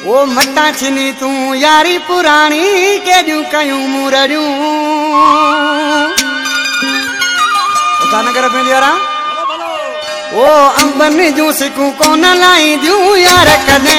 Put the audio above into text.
ओ मटा छिनी तू यारी पुरानी के जू कयूं मुरजू गाना कर पे यारा ओ अंबन जू सिकू कोन लाई दियूं यार कदे